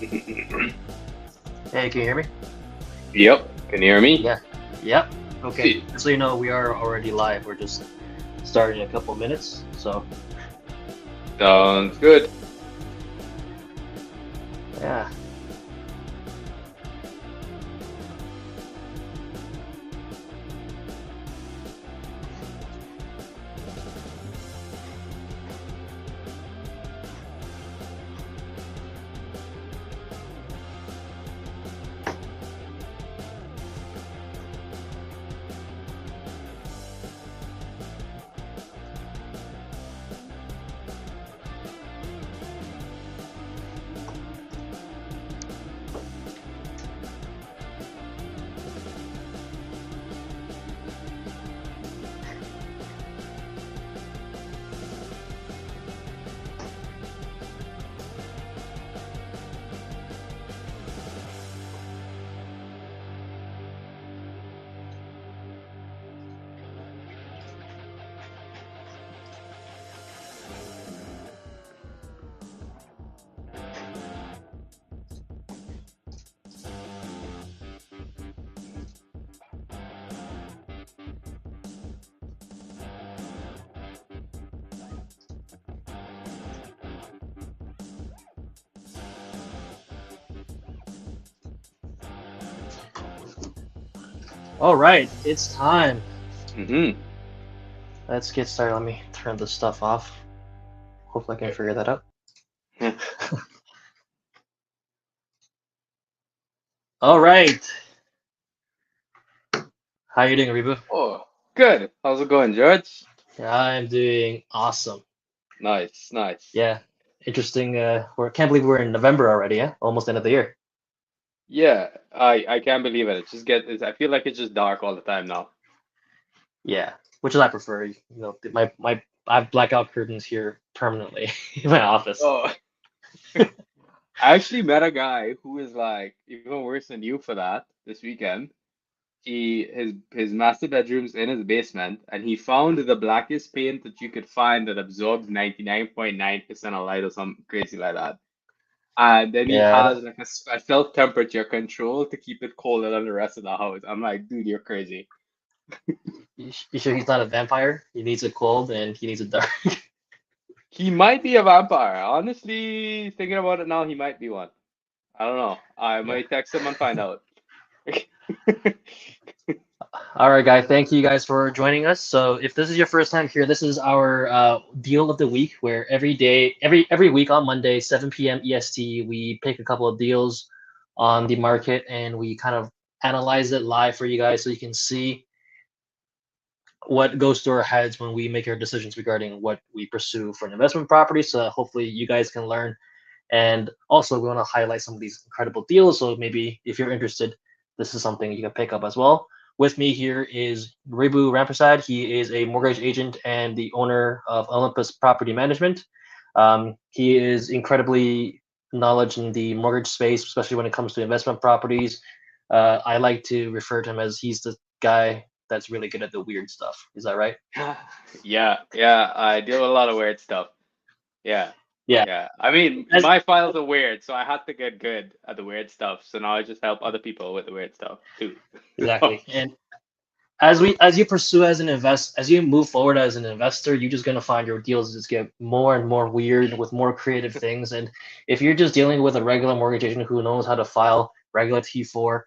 Hey, can you hear me? Yep. Can you hear me? Yeah. Yep. Okay. See. Just so you know, we are already live. We're just starting in a couple minutes. So, Sounds good. yeah. All right. It's time. Mm-hmm. Let's get started. Let me turn this stuff off. Hopefully, I can figure that out. All right. How you doing, RIBHU? Oh, good. How's it going, George? I'm doing awesome. Nice, nice. Yeah. Interesting. Can't believe we're in November already. Yeah. Almost end of the year. Yeah, I can't believe it. I feel like it's just dark all the time now. Yeah. Which is I prefer. You know, I have blackout curtains here permanently in my office. Oh, I actually met a guy who is like even worse than you for that this weekend. His master bedroom's in his basement, and he found the blackest paint that you could find that absorbs 99.9% of light or something crazy like that. And then he Yeah. has like a special temperature control to keep it colder than the rest of the house. I'm like, dude, you're crazy. You sure he's not a vampire? He needs it cold and he needs it dark. He might be a vampire. Honestly, thinking about it now, he might be one. I don't know. I Yeah. might text him and find out. All right, guys. Thank you guys for joining us. So, if this is your first time here, this is our deal of the week, where every week on Monday, 7 p.m. EST, we pick a couple of deals on the market and we kind of analyze it live for you guys, so you can see what goes through our heads when we make our decisions regarding what we pursue for an investment property. So, hopefully, you guys can learn. And also, we want to highlight some of these incredible deals. So maybe if you're interested, this is something you can pick up as well. With me here is RIBHU RAMPERSAD. He is a mortgage agent and the owner of Olympus Property Management. He is incredibly knowledge in the mortgage space, especially when it comes to investment properties. I like to refer to him as he's the guy that's really good at the weird stuff. Is that right? Yeah, yeah. I deal with a lot of weird stuff. Yeah, Yeah. yeah. I mean, As, my files are weird, so I had to get good at the weird stuff. So now I just help other people with the weird stuff too. So, exactly. And as you pursue as you move forward as an investor, you're just gonna find your deals just get more and more weird with more creative things. And if you're just dealing with a regular mortgage agent who knows how to file regular T4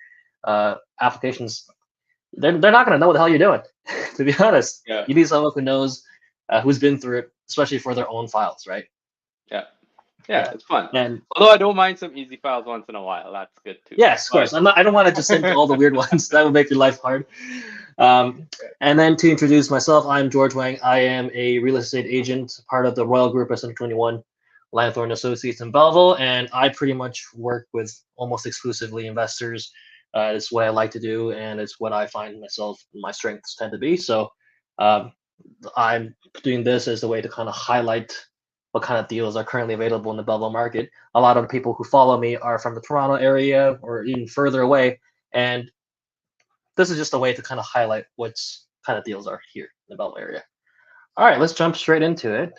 applications, they're not gonna know what the hell you're doing. To be honest, yeah, you need someone who knows, who's been through it, especially for their own files, right? yeah, yeah. Yeah, It's fun. and Although I don't mind some easy files once in a while. That's good too. yes, of But course. I don't want to just send to all the weird ones. That would make your life hard. And then to introduce myself, I'm George Wang. I am a real estate agent, part of the Royal Group at Center 21 Lanthorne Associates in Belleville, and I pretty much work with almost exclusively investors. It's what I like to do, and it's what I find my strengths tend to be. So um, I'm doing this as a way to kind of highlight what kind of deals are currently available in the Belleville market. A lot of the people who follow me are from the Toronto area or even further away, and this is just a way to kind of highlight what kind of deals are here in the Belleville area. All right, let's jump straight into it.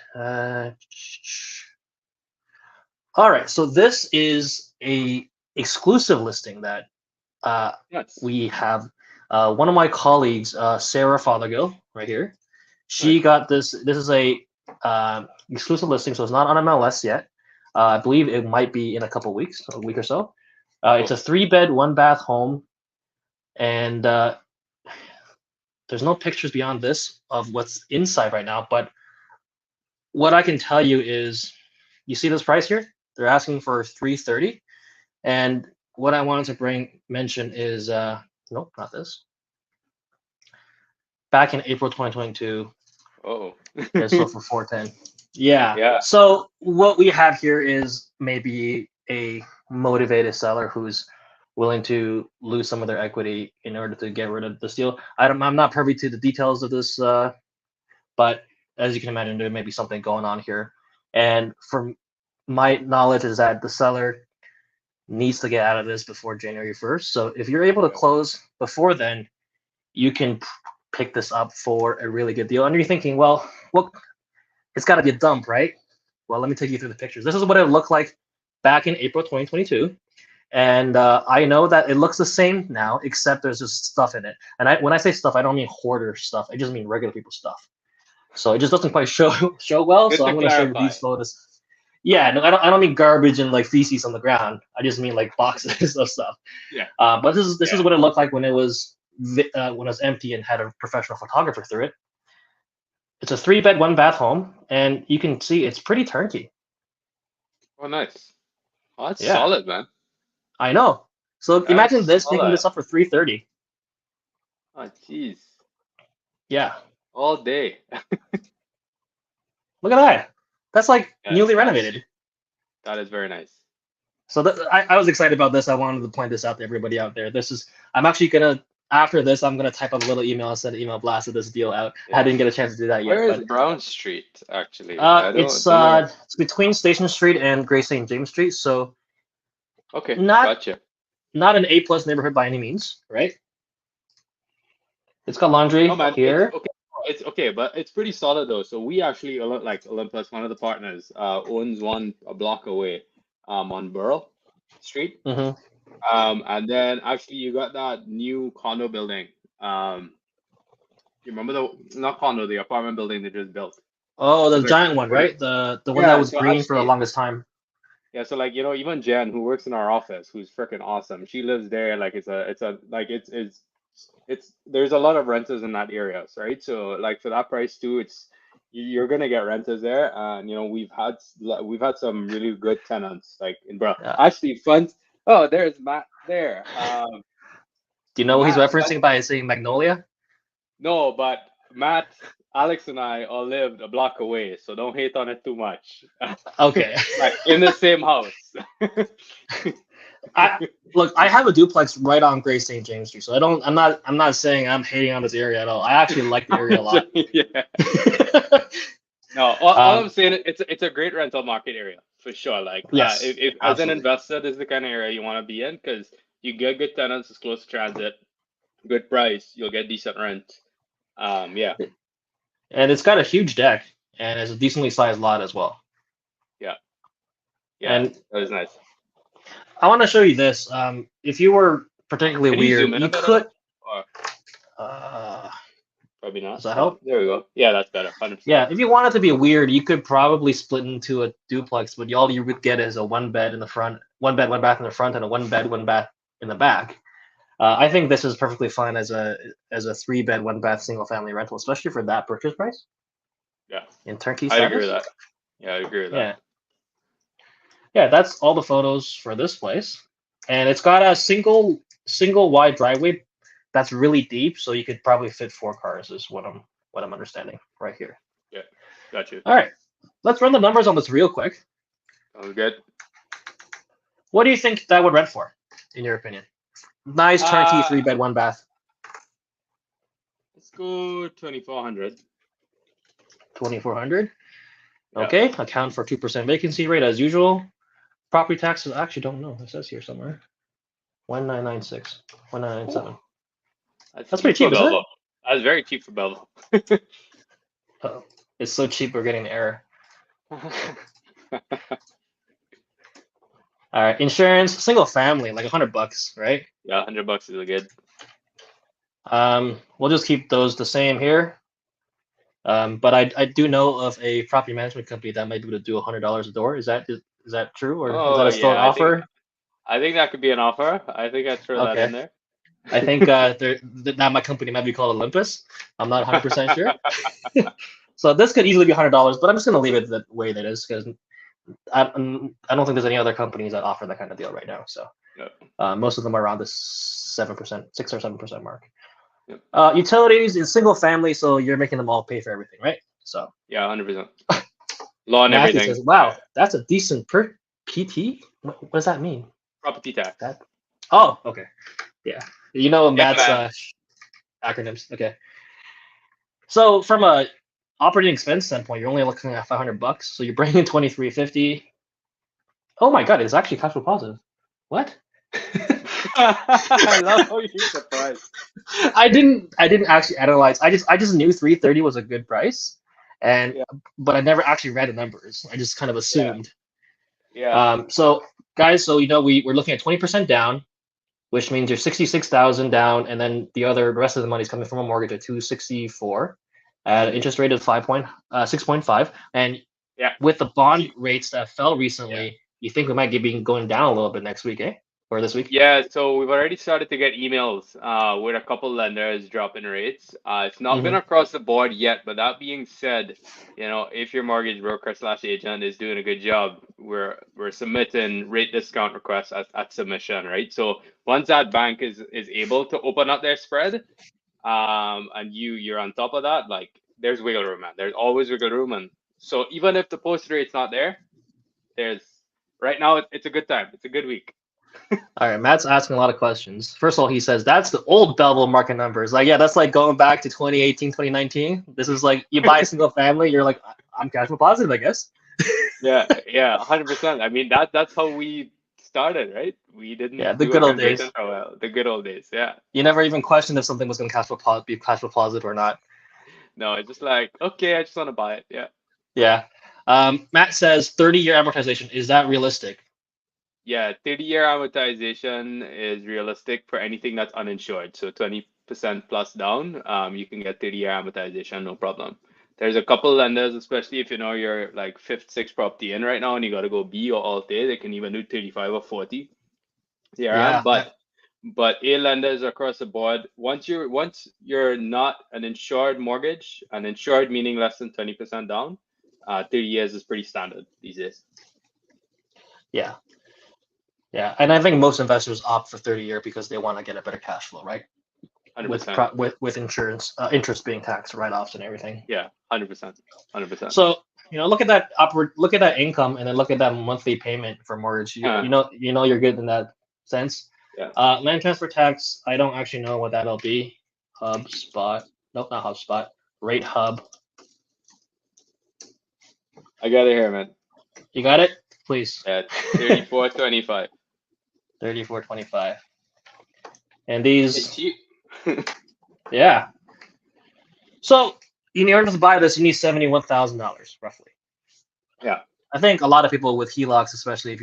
All right, so this is a exclusive listing that Nice. we have. One of my colleagues, Sarah Fothergill, right here. She Nice. got this. This is a exclusive listing, so it's not on MLS yet. I believe it might be in a couple weeks, a week or so. It's a 3-bed, 1-bath home, and there's no pictures beyond this of what's inside right now. But what I can tell you is, you see this price here? They're asking for 330, and what I wanted to mention is nope, not this. Back in April 2022, Oh. it sold for 410. Yeah. Yeah. So what we have here is maybe a motivated seller who's willing to lose some of their equity in order to get rid of this deal. I'm not privy to the details of this, but as you can imagine, there may be something going on here. And from my knowledge is that the seller needs to get out of this before January 1st. So if you're able to close before then, you can pick this up for a really good deal. And you're thinking, well, it's got to be a dump, right? Well, let me take you through the pictures. This is what it looked like back in April 2022. And I know that it looks the same now, except there's just stuff in it. And when I say stuff, I don't mean hoarder stuff. I just mean regular people stuff. So it just doesn't quite show well. Good So to I'm going to show you clarify. these photos. Yeah, no, I don't mean garbage and like feces on the ground. I just mean like boxes of stuff. Yeah. But this is what it looked like when it was empty and had a professional photographer through it. It's a 3-bed, 1-bath home, and you can see it's pretty turnkey. Oh, nice. Oh, that's Yeah. solid, man. I know. So That imagine is this, picking solid. this up for 330. Oh, jeez. Yeah. All day. Look at that. That's like Yes, newly renovated. That is very nice. So I was excited about this. I wanted to point this out to everybody out there. I'm actually gonna, after this, I'm gonna type up a little email and send an email blast of this deal out. Yeah. I didn't get a chance to do that yet. Where is But Brown Street, actually? it's between Station Street and Great St. James Street. So Okay, not gotcha. not an A+ neighborhood by any means, right? It's got laundry Oh man, here. it's okay, but it's pretty solid though. So we actually like Olympus, one of the partners, owns one a block away, on Burrell Street. Mm-hmm. And then actually you got that new condo building. You remember the apartment building they just built? Oh, the Very- giant one, right? The one Yeah, that was so green for the actually- longest time. Yeah, so like even Jen, who works in our office, who's freaking awesome. She lives there. Like it's there's a lot of renters in that area, right? So like for that price too, you're gonna get renters there, and we've had some really good tenants like in Bro. Yeah. Actually, fun. Oh, there's Matt there. Do you know what he's Matt, referencing by saying Magnolia? No, but Matt, Alex, and I all lived a block away, so don't hate on it too much. Okay. Like in the same house. Look, I have a duplex right on Great St. James Street, so I'm not saying I'm hating on this area at all. I actually like the area a lot. Yeah. No, all I'm saying, it's a great rental market area for sure. Like, yes, if as an investor, this is the kind of area you want to be in because you get good tenants, it's close to transit, good price, you'll get decent rent. Yeah. And it's got a huge deck, and it's a decently sized lot as well. Yeah, and that is nice. I want to show you this. If you were particularly Can weird, zoom in you a bit could. Probably not. Does that help? There we go. Yeah, that's better. 100%. Yeah, if you wanted to be weird, you could probably split into a duplex, but all you would get is a 1-bed in the front, 1-bed, 1-bath in the front, and a 1-bed, 1-bath in the back. I think this is perfectly fine as a 3-bed, 1-bath single family rental, especially for that purchase price. Yeah. In turnkey I status. agree with that. Yeah, I agree with that. Yeah, that's all the photos for this place, and it's got a single wide driveway that's really deep, so you could probably fit 4 cars. Is what I'm understanding right here. Yeah, got you. All right, let's run the numbers on this real quick. Sounds good. What do you think that would rent for, in your opinion? Nice turnkey 3-bed, 1-bath. Let's go 2,400. 2,400. Yeah. Okay, account for 2% vacancy rate as usual. Property taxes, I actually don't know. It says here somewhere. 1996, 1997. That's pretty cheap, isn't it? That's very cheap for Belleville. Oh, it's so cheap we're getting an error. All right, insurance, single family, like $100, right? Yeah, $100 is good. We'll just keep those the same here. But I do know of a property management company that might be able to do $100 a door. Is that true, or is that Oh a still an yeah, offer? I think that could be an offer. I think I'd throw that in Okay. there. I think that my company might be called Olympus. I'm not 100% sure. So this could easily be $100, but I'm just gonna leave it the way that is because I don't think there's any other companies that offer that kind of deal right now. So Yep. most of them are around the 7%, 6 or 7% mark. Yep. Utilities is single family, so you're making them all pay for everything, right? So Yeah, 100%. Law and Matthew everything. says, "Wow, that's a decent per PT. What does that mean?" Property tax. That oh, okay, yeah. You know Yeah, Matt's man. acronyms. Okay, so from a operating expense standpoint, you're only looking at $500. So you're bringing in 2350. Oh my God, it's actually cash flow positive. What? I love how you're surprised. I didn't actually analyze. I just knew 330 was a good price, and Yeah, but I never actually read the numbers. I just kind of yeah, assumed. yeah, So guys, so we're looking at 20% down, which means you're 66,000 down, and then the rest of the money is coming from a mortgage at 264 at an interest rate of 6.5. And yeah. with the bond rates that fell Yeah. recently, you think we might be going down a little bit next week, eh? Or this week? Yeah, so we've already started to get emails with a couple lenders dropping rates. It's not been Hmm. across the board yet, but that being said, if your mortgage broker slash agent is doing a good job, we're submitting rate discount requests at submission, right? So once that bank is able to open up their spread, and you're on top of that, like there's wiggle room, man. There's always wiggle room, and so even if the post rate's not there, there's right now it's a good time. It's a good week. All right, Matt's asking a lot of questions. First of all, he says that's the old Belleville market numbers. Like, yeah, that's like going back to 2018, 2019. This is like you buy a single family, you're like, I'm cash flow positive, I guess. Yeah, 100%. I mean that's how we started, right? We Yeah, didn't the do a good old conversion days. for a while. The good old days. Yeah. You never even questioned if something was going to be cash flow positive or not. No, it's just like, okay, I just want to buy it. Yeah. Yeah. Matt says 30-year amortization. Is that realistic? Yeah, 30-year amortization is realistic for anything that's uninsured. So 20% plus down, you can get 30-year amortization, no problem. There's a couple lenders, especially if you're like fifth, sixth property in right now and you got to go B or Alt A, they can even do 35 or 40 CRM. Yeah. But A lenders across the board, once you're not an insured mortgage, an insured meaning less than 20% down, 30 years is pretty standard these days. Yeah. Yeah. And I think most investors opt for 30-year because they want to get a better cash flow, right? With 100%. with insurance, interest being taxed, write-offs and everything. Yeah, 100%. 100%. So look at that income, and then look at that monthly payment for mortgage. You're good in that sense. Yeah. Land transfer tax, I don't actually know what that'll be. HubSpot, nope, not HubSpot. Rate Hub, I got it here, man. you got it, please. Yeah, 34.25. 34.25. And It's these, cheap. yeah. So in order to buy this, you need $71,000 roughly. Yeah. I think a lot of people with HELOCs, especially if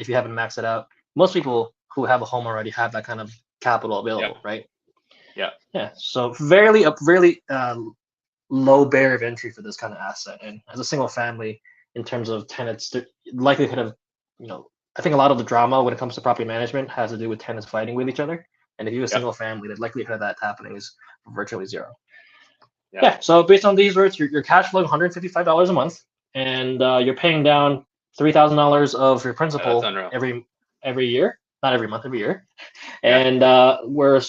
you haven't maxed it out, most people who have a home already have that kind of capital available, right? Yeah. Yeah. So very low barrier of entry for this kind of asset, and as a single family, in terms of tenants, the likelihood of, I think a lot of the drama when it comes to property management has to do with tenants fighting with each other, and if you have a Yeah. single family, the likelihood of that happening is virtually zero. Yeah. Yeah. So based on these rates, you're cash flowing $155 a month, and you're paying down $3,000 of your Yeah, that's principal unreal. every year, not every month, every year. Yeah. And we're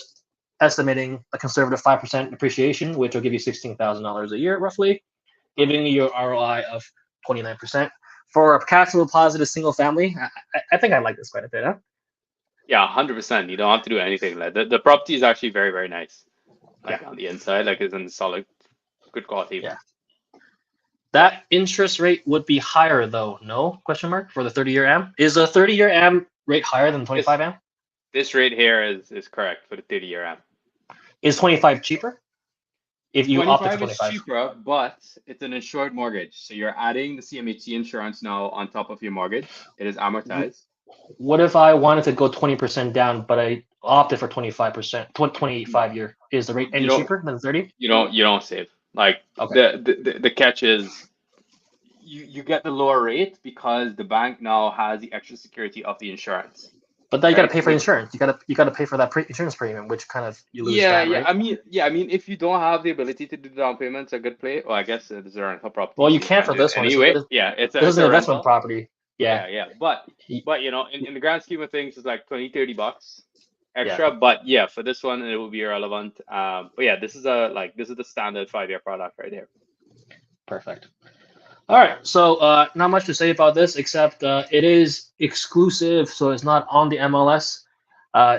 estimating a conservative 5% depreciation, which will give you $16,000 a year roughly, giving you your ROI of 29%. For a cash flow positive single family, I think I like this quite a bit, huh? Yeah, 100%. You don't have to do anything. Like the property is actually very, very nice. Like Yeah. on the inside, like it's in solid, good quality. Yeah. That interest rate would be higher though, no? Question mark for the 30-year AM. Is a 30-year AM rate higher than 25 AM? This rate here is correct for the 30-year AM. Is 25 cheaper? If you opted for 25 is 25. cheaper, but it's an insured mortgage. So you're adding the CMHC insurance now on top of your mortgage. It is amortized. what if I wanted to go 20% down, but I opted for 25%, 25 year? Is the rate You any don't cheaper than 30? you don't save. Like Okay. the catch is you get the lower rate because the bank now has the extra security of the insurance, But then you got to right? pay for insurance. You got to pay for that insurance premium, which kind of you lose Yeah, that, yeah. right? I mean, if you don't have the ability to do the down payment, it's a good play. Well, I guess it's a rental property, Well, you so you can't can't for do it this one. anyway. Yeah, This is it's an a investment rental. property. Yeah. Yeah, yeah. Y- But you know, in the grand scheme of things, it's like 20-30 bucks Yeah. extra. But yeah, for this one, it will be irrelevant. But yeah, this is the standard 5-year product right here. Perfect. All right. So not much to say about this except it is exclusive, so it's not on the MLS.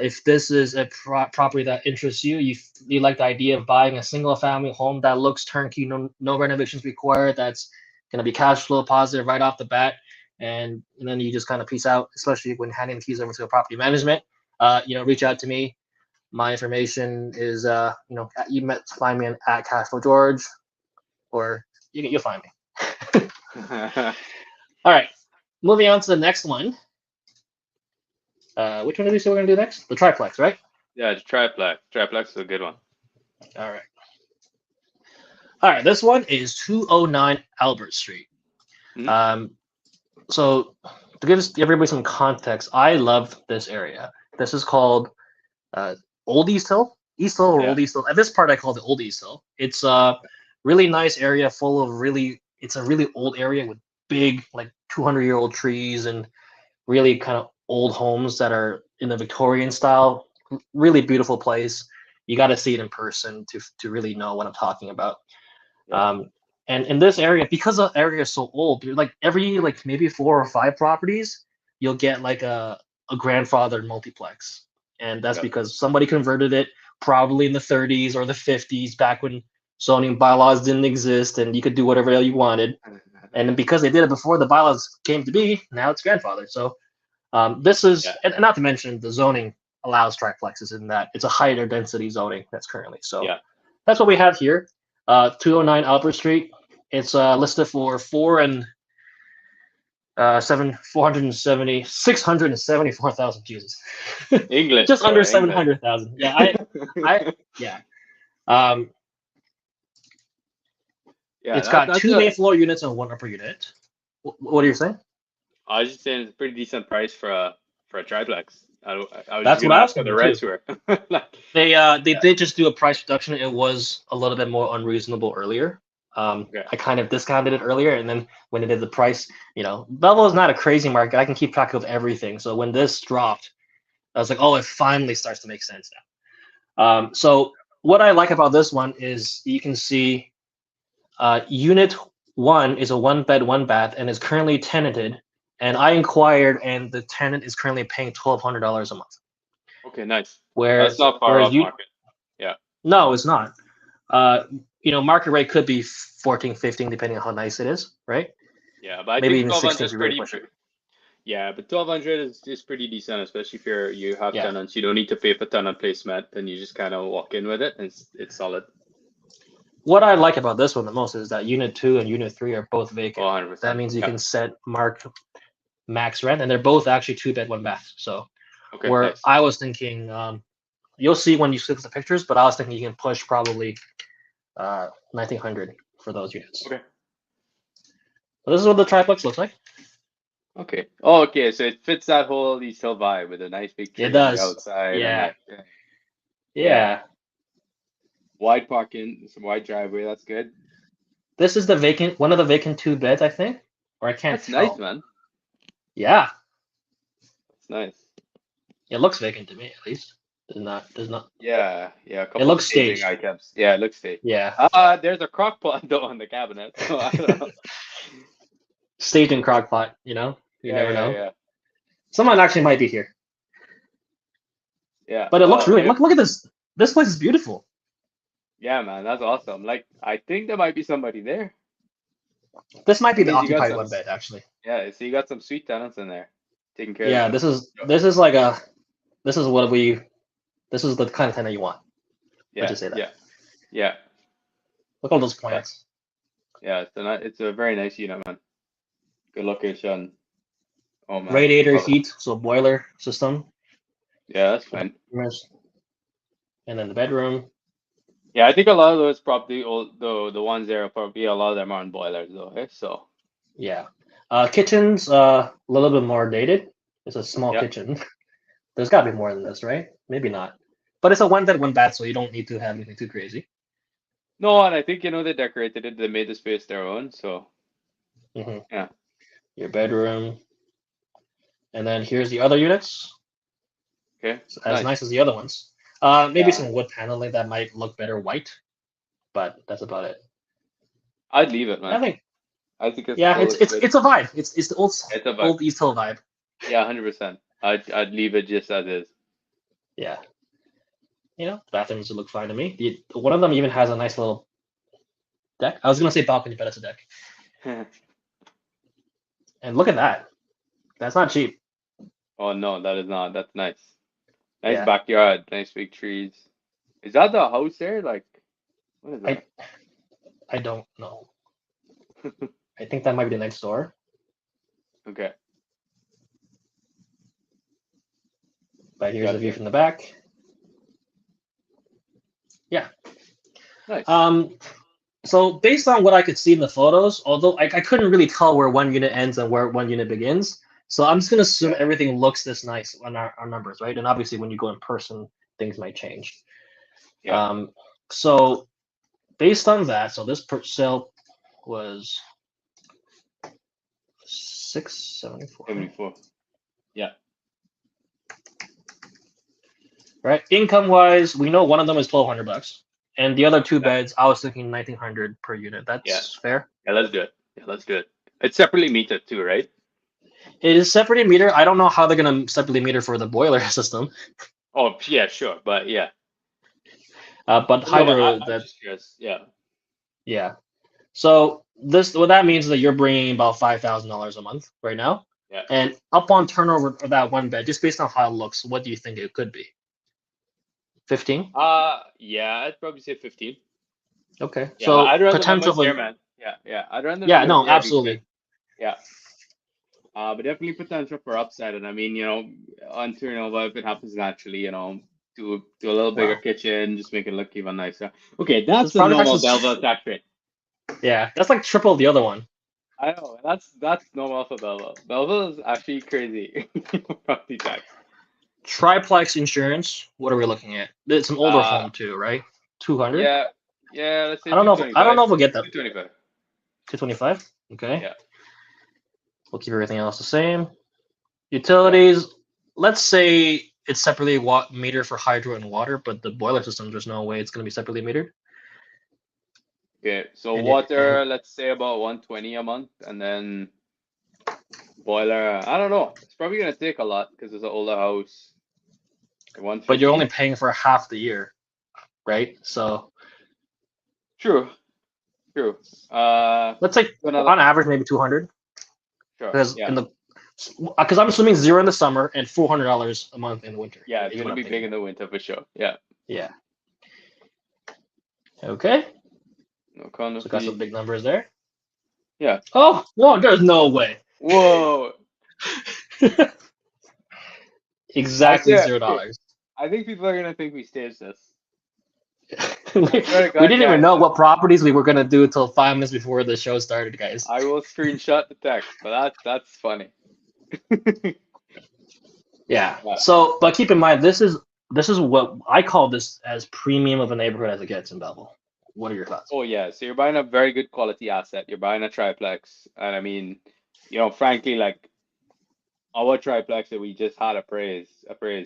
If this is a property that interests you, you like the idea of buying a single family home that looks turnkey, no renovations required, that's going to be cash flow positive right off the bat, and then you just kind of peace out, especially when handing the keys over to a property management. Reach out to me. My information is you met find me at Cashflow George, or you'll find me. All right, moving on to the next one. Which one did we say we're gonna do next? The triplex, right? Yeah, the triplex. Triplex is a good one. All right. All right. This one is 209 Albert Street. Mhm. So to give everybody some context, I love this area. This is called Old East Hill, East Hill or Yeah. Old East Hill. At this part, I call it Old East Hill. It's a really nice area, full of It's a really old area with big, like 200-year-old trees and really kind of old homes that are in the Victorian style. Really beautiful place. You got to see it in person to really know what I'm talking about. Yeah. And in this area, because the area is so old, like every like maybe 4 or 5 properties, you'll get like a grandfathered multiplex, and that's Yeah. because somebody converted it probably in the 30s or the 50s, back when zoning bylaws didn't exist and you could do whatever you wanted. And then because they did it before the bylaws came to be, now it's grandfathered. So this is, Yeah. and not to mention the zoning allows triplexes in that it's a higher density zoning that's currently. So Yeah. that's what we have here. 209 Albert Street. It's listed for 674,000. Jesus, English, just bro. under English. 700,000. Yeah, yeah. Um, Yeah, it's got that's 2 a. main floor units and 1 upper unit. What are you saying? I was just saying it's a pretty decent price for a triplex. I was just That's what gonna I was ask what the thinking too. rents were. Like, They yeah. did just do a price reduction. It was a little bit more unreasonable earlier. Okay. I kind of discounted it earlier, and then when they did the price, Belleville is not a crazy market. I can keep track of everything. So when this dropped, I was like, oh, it finally starts to make sense now. So what I like about this one is you can see unit 1 is a 1 bed, 1 bath, and is currently tenanted. And I inquired, and the tenant is currently paying $1,200 a month. Okay. Nice. That's Whereas, not far whereas off you, market. Yeah. no, it's not. Uh, market rate could be 14, 15, depending on how nice it is, right? Yeah, but I Maybe think even 16 1200 if is you really pretty. push it. Yeah, but 1200 is pretty decent, especially if you have Yeah. tenants. You don't need to pay for tenant placement, and you just kind of walk in with it, and it's solid. What I like about this one the most is that Unit 2 and Unit 3 are both vacant. 100%. That means you Yeah. can set max rent, and they're both actually 2 bed, 1 bath. So Okay. where Nice. I was thinking, you'll see when you look at the pictures, but I was thinking you can push probably 1,900 for those units. Okay. Well, this is what the triplex looks like. Okay. Oh, okay. So it fits that whole East Hill vibe with a nice big tree It on the does. outside and Yeah. like Yeah. wide parking, some wide driveway. That's good. This is one of the vacant 2 beds, I think, or I can't That's tell. nice, man. Yeah. That's nice. It looks vacant to me, at least. Does not. Yeah. Yeah. A couple looks staging staged. items. Yeah, it looks staged. Yeah. There's a crock pot though on the cabinet. So I don't know. Staged in crock pot, you never know. Yeah. Someone actually might be here. Yeah. But it looks Oh, really yeah. look at this. This place is beautiful. Yeah, man, that's awesome. Like, I think there might be somebody there. This might be That the means you got occupied some. 1 bed, actually. Yeah, so you got some sweet tenants in there taking care Yeah, of this them. is like this is what we this is the kind of tenant you want. Let's Yeah, just say that. yeah. Look at all those plants. Yeah, it's a very nice unit, man. Good location. Oh man. Radiator Oh, heat, so boiler system. yeah, that's fine. And then the bedroom. Yeah, I think a lot of those probably old the ones there are probably a lot of them are on boilers though. Eh? So Yeah. Kitchen's a little bit more dated. It's a small yeah. kitchen. There's got to be more than this, right? Maybe not. But it's a one bed, one bath, so you don't need to have anything too crazy. No, and I think they decorated it. They made the space their own. So hmm yeah. Your bedroom. And then here's the other units. Okay. It's as Nice. nice as the other ones. Maybe Yeah. some wood paneling that might look better white, but that's about it. I'd leave it, man. I think, I think it yeah, still it's looks it's good. it's a vibe. It's the It's a vibe. old East Hill vibe. Yeah, 100%. I'd leave it just as is. Yeah. Bathrooms look fine to me. One of them even has a nice little deck. I was gonna say balcony, but it's a deck. And look at that. That's not cheap. Oh no, that is not. That's nice. Nice Yeah. backyard, nice big trees. Is that the house there? Like, what is that? I don't know. I think that might be the next door. Okay. But here's the view Gotcha. from the back. Yeah. Nice. So based on what I could see in the photos, although I couldn't really tell where one unit ends and where one unit begins, so I'm just gonna assume Yeah. everything looks this nice on our numbers, right? And obviously when you go in person, things might change. Yeah. So based on that, so this per sale was 674. 74. Yeah. Right? Income wise, we know one of them is $1,200, and the other two Yeah. beds, I was thinking 1,900 per unit. That's Yeah. fair. Yeah, let's do it. Yeah, let's do it. It's separately metered too, right? It is separately meter. I don't know how they're gonna separately meter for the boiler system, Oh, yeah, sure. But yeah. but No, but hydro I'm that just curious. Yeah. yeah. So this what that means is that you're bringing about $5,000 a month right now, Yeah. and upon turnover of that one bed, just based on how it looks, what do you think it could be? 15? Yeah, I'd probably say 15. Okay. Yeah, but So I'd rather my potential money for there, man. Yeah, yeah. I'd rather yeah, live no, there because absolutely. yeah. But definitely potential for upside. And I mean, on turnover, if it happens naturally, do a little bigger Wow. kitchen, just make it look even nicer. Okay, This that's the project normal actually Belleville tax rate. yeah, that's like triple the other one. I know, that's normal for Belleville. Belleville is actually crazy property tax. Triplex insurance. What are we looking at? It's an older Uh, home too, right? 200. yeah, yeah. Let's say I don't know if we'll get that. 225. 225. Okay. Yeah, We'll keep everything else the same. yeah. Utilities. Let's say it's separately metered for hydro and water, but the boiler system, there's no way it's going to be separately metered. Okay, so And water, let's say about 120 a month, and then boiler, I don't know. It's probably gonna take a lot because it's an older house. but you're only 150. paying for half the year, right? So True, true. let's say Another, on average maybe 200, sure, because yeah, I'm assuming zero in the summer and $400 a month in the winter. yeah. It's Is what gonna I'm be big thinking. in the winter for sure. Yeah, Yeah. Okay. no condo So got some fee. big numbers there. Yeah. Oh, no, there's no way. Whoa. Exactly Okay. $0. I think people are gonna think we staged this. we, I swear to we God, didn't even guys, know what properties we were gonna do until 5 minutes before the show started, guys. I will screenshot the text, but that's funny. Yeah. Yeah. So, but keep in mind, this is what I call this as premium of a neighborhood as it gets in Belleville. What are your thoughts? Oh yeah, so you're buying a very good quality asset. You're buying a triplex, and I mean, frankly, like our triplex that we just had appraised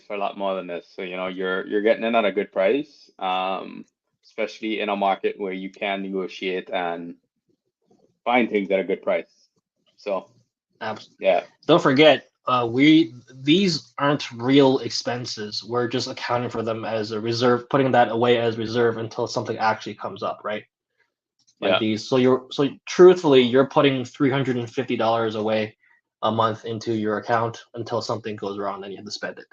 for a lot more than this. So you're getting in at a good price, especially in a market where you can negotiate and find things at a good price. So Absolutely. yeah, Don't forget, these aren't real expenses. We're just accounting for them as a reserve, putting that away as reserve until something actually comes up, right? Like yeah, these. So truthfully, you're putting $350 away a month into your account until something goes wrong, then you have to spend it.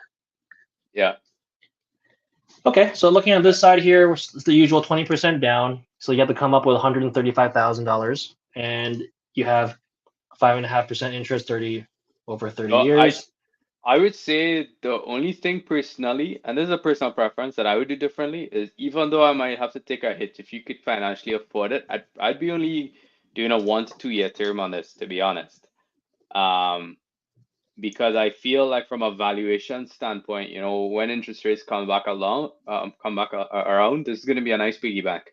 yeah, Okay, so looking at this side here, it's the usual 20% down. So you have to come up with $135,000, and you have 5.5% interest, over 30 No, years. I would say the only thing personally, and this is a personal preference that I would do differently, is even though I might have to take a hit, if you could financially afford it, I'd be only doing a 1 to 2 year term on this, to be honest. Because I feel like from a valuation standpoint, you know, when interest rates come back around, this is going to be a nice piggy bank.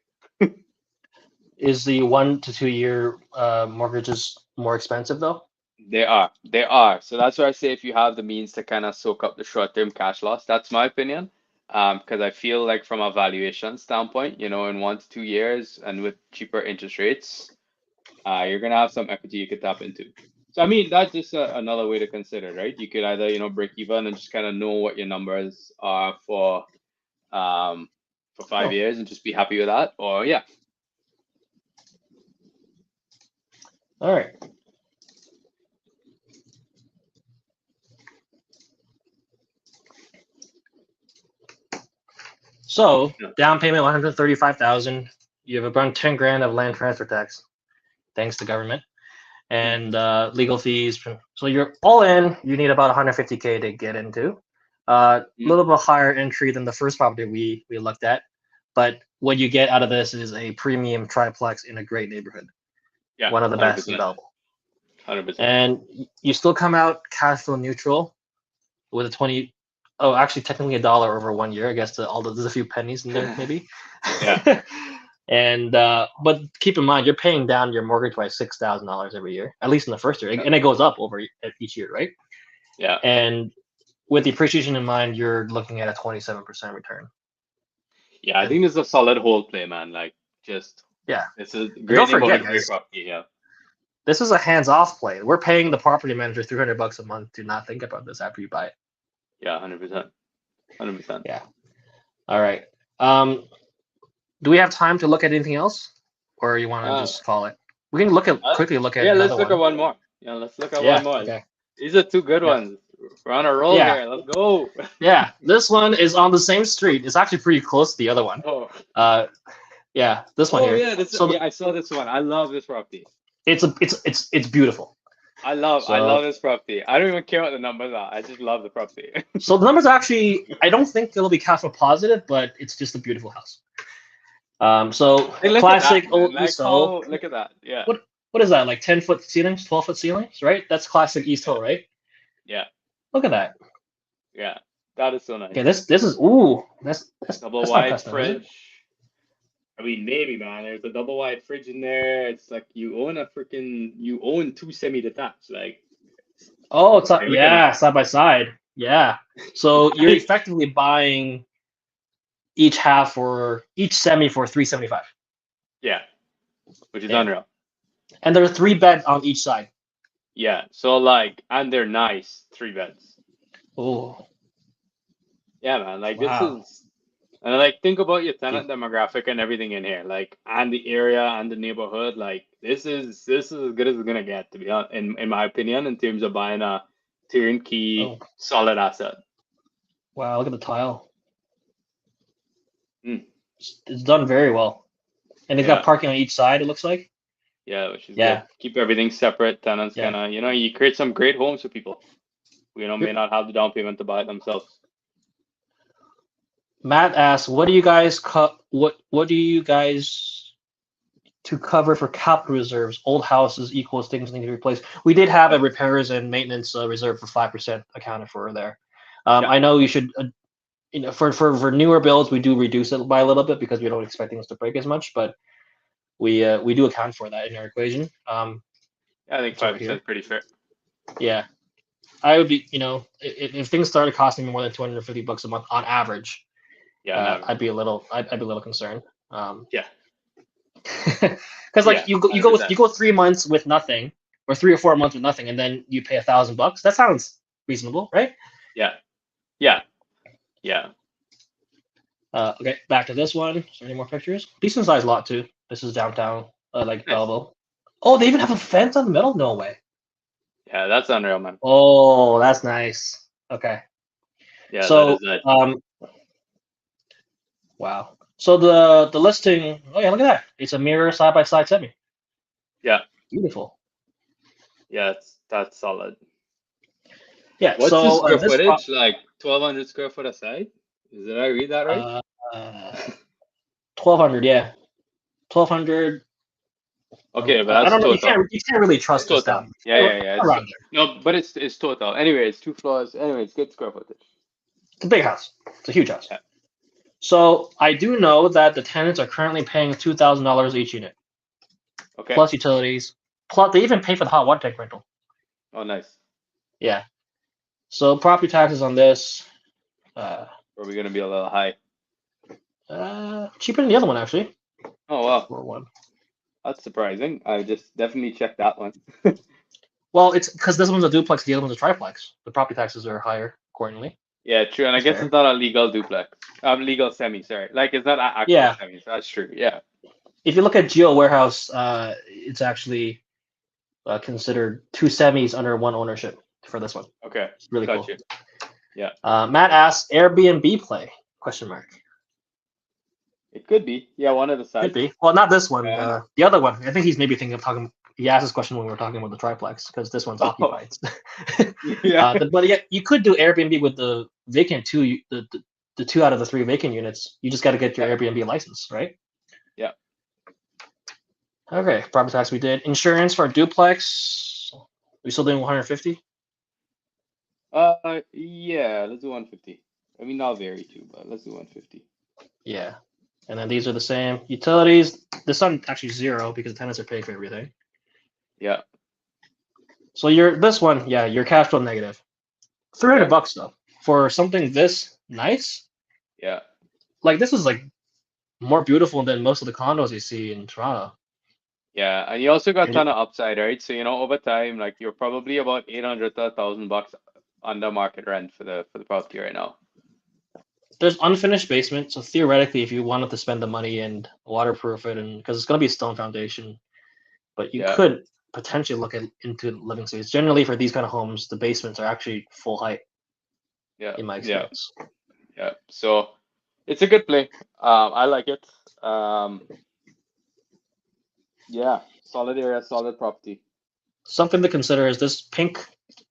Is the 1 to 2 year mortgages more expensive though? They are. So that's why I say if you have the means to kind of soak up the short-term cash loss, that's my opinion. Because I feel like from a valuation standpoint, you know, in 1 to 2 years and with cheaper interest rates, you're gonna have some equity you could tap into. So I mean, that's just another way to consider, right? You could either, you know, break even and just kind of know what your numbers are for 5 years and just be happy with that, or yeah. All right. So down payment 135,000. You have around 10 grand of land transfer tax, thanks to government, and legal fees. So you're all in. You need about 150K to get into. A little bit higher entry than the first property we looked at, but what you get out of this is a premium triplex in a great neighborhood. Yeah, one of the best in Belleville. 100%. And you still come out cash flow neutral with a 20. Oh, actually, technically $1 over 1 year. I guess there's a few pennies in there, maybe. Yeah. And but keep in mind, you're paying down your mortgage by $6,000 every year, at least in the first year, and it goes up over each year, right? Yeah. And with the appreciation in mind, you're looking at a 27% return. Yeah, I think this is a solid hold play, man. Like, just it's a great neighborhood, great property. Yeah. This is a hands-off play. We're paying the property manager $300 a month to not think about this after you buy it. Yeah, 100%. 100%. Yeah. All right. Do we have time to look at anything else, or you want to just call it? We can quickly look at. Yeah, let's look at one more. Yeah, let's look at one more. Okay. These are two good ones. We're on a roll here. Let's go. Yeah, this one is on the same street. It's actually pretty close to the other one. Yeah, this one here. Yeah, I saw this one. I love this property. It's beautiful. I love this property. I don't even care what the numbers are. I just love the property. So the numbers actually, I don't think it'll be cash flow positive, but it's just a beautiful house. So classic old East Hill. Look at that. Yeah. What is that? Like 10-foot ceilings, 12-foot ceilings, right? That's classic East Hill, right? Yeah. Look at that. Yeah, that is so nice. Okay, this is that's double wide fridge. I mean, maybe, man. There's a double wide fridge in there. It's like you own two semi-detached. Like, oh, it's side by side. Yeah. So you're effectively buying each semi for $375. Yeah, which is unreal. And there are 3 beds on each side. Yeah. So like, and they're nice 3 beds. Oh. Yeah, man. Like this is, and like think about your tenant demographic and everything in here, like, and the area and the neighborhood. Like this is as good as it's gonna get, to be honest, in my opinion, in terms of buying a turnkey solid asset. Wow, look at the tile. It's done very well, and it's got parking on each side. It looks like. Yeah, which is good. Keep everything separate. Tenants gonna, you create some great homes for people who, may not have the down payment to buy it themselves. Matt asks, what do you guys to cover for capital reserves? Old houses equals things need to be replaced. We did have a repairs and maintenance reserve for 5% accounted for there. I know you should, for newer builds, we do reduce it by a little bit because we don't expect things to break as much, but we do account for that in our equation. I think 5% is pretty fair. Yeah, I would be, if things started costing me more than $250 a month on average, I'd be a little concerned. Because you go 3 months with nothing, or 3 or 4 months with nothing, and then you pay $1,000. That sounds reasonable, right? Yeah. Okay, back to this one. Is there any more pictures? Decent sized lot too. This is downtown, like Belleville. Oh, they even have a fence on the middle? No way. Yeah, that's unreal, man. Oh, that's nice. Okay. Yeah. So, wow. So the listing. Oh yeah, look at that. It's a mirror side by side semi. Yeah. Beautiful. Yeah, that's solid. Yeah. What's the So square this footage? Like 1,200 square foot a side? Did I read that right? uh, 1,200. Yeah, 1,200. Okay, but I that's don't know. total. You can't really It's trust this total. down. Yeah, yeah, yeah. It's Around there. no, but it's total. Anyway, it's 2 floors. Anyway, it's good square footage. It's a big house. It's a huge house. Yeah. So I do know that the tenants are currently paying $2,000 each unit, Okay. plus utilities. Plus, they even pay for the hot water tank rental. Oh, nice. Yeah. So property taxes on this, uh, Are we gonna be a little high? cheaper than the other one actually. Oh wow, For one. that's surprising. I just definitely checked that one. Well, it's because this one's a duplex, the other one's a triplex. The property taxes are higher accordingly. Yeah, true. And I That's guess fair. it's not a legal duplex. Legal semi. Sorry, like it's not actual Yeah. semi. So that's true. Yeah. If you look at Geo Warehouse, it's actually considered two semis under one ownership for this one. Okay. It's really Got cool. you. Yeah. Matt asks, Airbnb play? Question mark. It could be. Yeah, one of the Could sides. be. Well, not this one. Yeah. The other one. I think he's maybe thinking of talking. He asked this question when we were talking about the triplex because this one's Oh, occupied. yeah. But yeah, you could do Airbnb with the vacant two, the 2 out of the 3 vacant units. You just got to get your Airbnb license, right? Yeah. Okay, property tax we did. Insurance for a duplex. We still doing 150? Yeah. Let's do 150. I mean, not very too, but let's do 150. Yeah. And then these are the same. Utilities. This one actually 0 because the tenants are paying for everything. Yeah. So this one, yeah, your cash flow negative. $300 though for something this nice. Yeah. Like this is like more beautiful than most of the condos you see in Toronto. Yeah, and you also got a And ton of upside, right? So, over time, like you're probably about 800 to $1,000 under market rent for the property right now. there's unfinished basement, so theoretically, if you wanted to spend the money and waterproof it, and because it's going to be a stone foundation, but you Yeah. could potentially look into living space. Generally, for these kind of homes, the basements are actually full height. Yeah. In my Yeah. experience. Yeah. So it's a good play. I like it. Yeah, solid area, solid property. Something to consider is this pink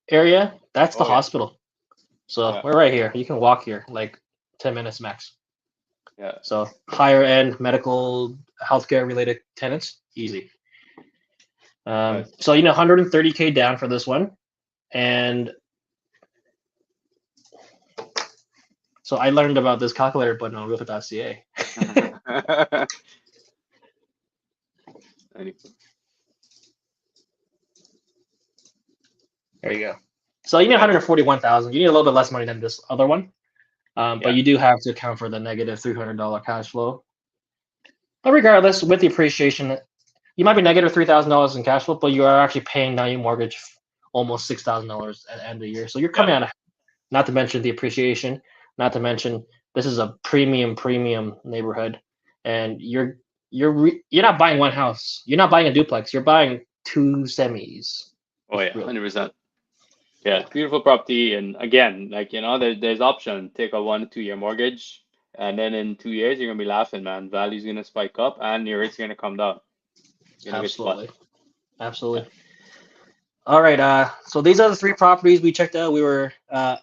area. That's the Oh, yeah. hospital. So Yeah. we're right here. You can walk here like 10 minutes max. Yeah. So higher end medical healthcare related tenants, easy. Nice. So 130K down for this one, and so I learned about this calculator button on realtor.ca. There you go. So 141,000. You need a little bit less money than this other one, but you do have to account for the negative $300 cash flow. But regardless, with the appreciation, you might be negative $3,000 in cash flow, but you are actually paying now your mortgage almost $6,000 at the end of the year. So you're coming out of, not to mention the appreciation, not to mention this is a premium neighborhood, and you're not buying one house. You're not buying a duplex. You're buying 2 semis. Oh yeah, 100%. Yeah, beautiful property, and again, like there's option. Take a 1 to 2 year mortgage, and then in 2 years you're gonna be laughing, man. Value's gonna spike up, and your rate's gonna come down. Absolutely. Yeah. All right. So these are the 3 properties we checked out. We were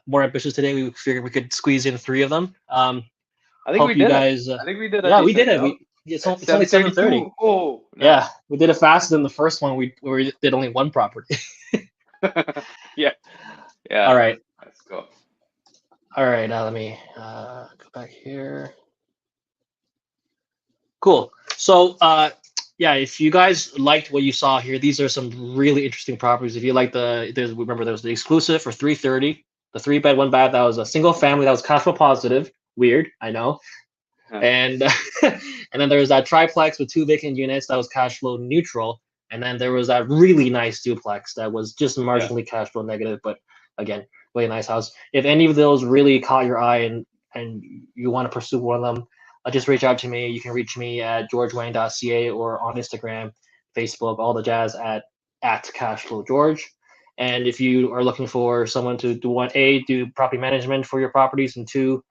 more ambitious today. We figured we could squeeze in 3 of them. I think hope we you did guys. I think we did. Yeah, we did it. It's only 7:30. Oh, nice. Yeah, we did it faster than the first one. We did only 1 property. Yeah. All right. Let's go. All right. Let me go back here. Cool. So, yeah, if you guys liked what you saw here, these are some really interesting properties. If you like remember there was the exclusive for 330, the 3-bed, 1-bath. That was a single family that was cash flow positive. Weird, I know. And and then there was that triplex with 2 vacant units that was cash flow neutral. And then there was that really nice duplex that was just marginally cash flow negative, but again, really nice house. If any of those really caught your eye and you want to pursue one of them, just reach out to me. You can reach me at georgewayne.ca or on Instagram, Facebook, all the jazz at cashflowgeorge. And if you are looking for someone to do property management for your properties, and 2,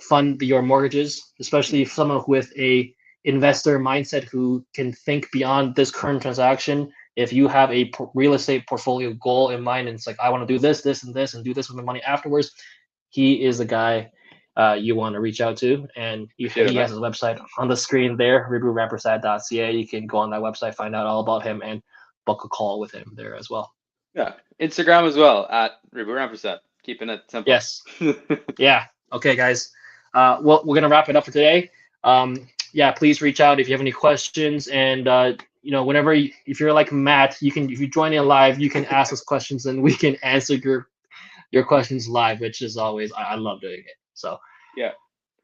fund your mortgages, especially if someone with a investor mindset who can think beyond this current transaction if you have a real estate portfolio goal in mind, and it's like, I want to do this, this, and this, and do this with my money afterwards, he is the guy you want to reach out to. And he has his website on the screen there, RIBHU You can go on that website, find out all about him, and book a call with him there as well. Yeah, Instagram as well at RIBHU Keeping it simple. Yes. Yeah. Okay, guys. Well, we're gonna wrap it up for today. Yeah, please reach out if you have any questions, and whenever if you're like Matt, if you join in live, you can ask us questions, and we can answer your questions live, which is always I love doing it. So yeah,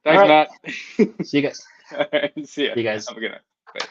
thanks, Matt. See you guys. All right, see ya. See you guys. Have a good night. Bye.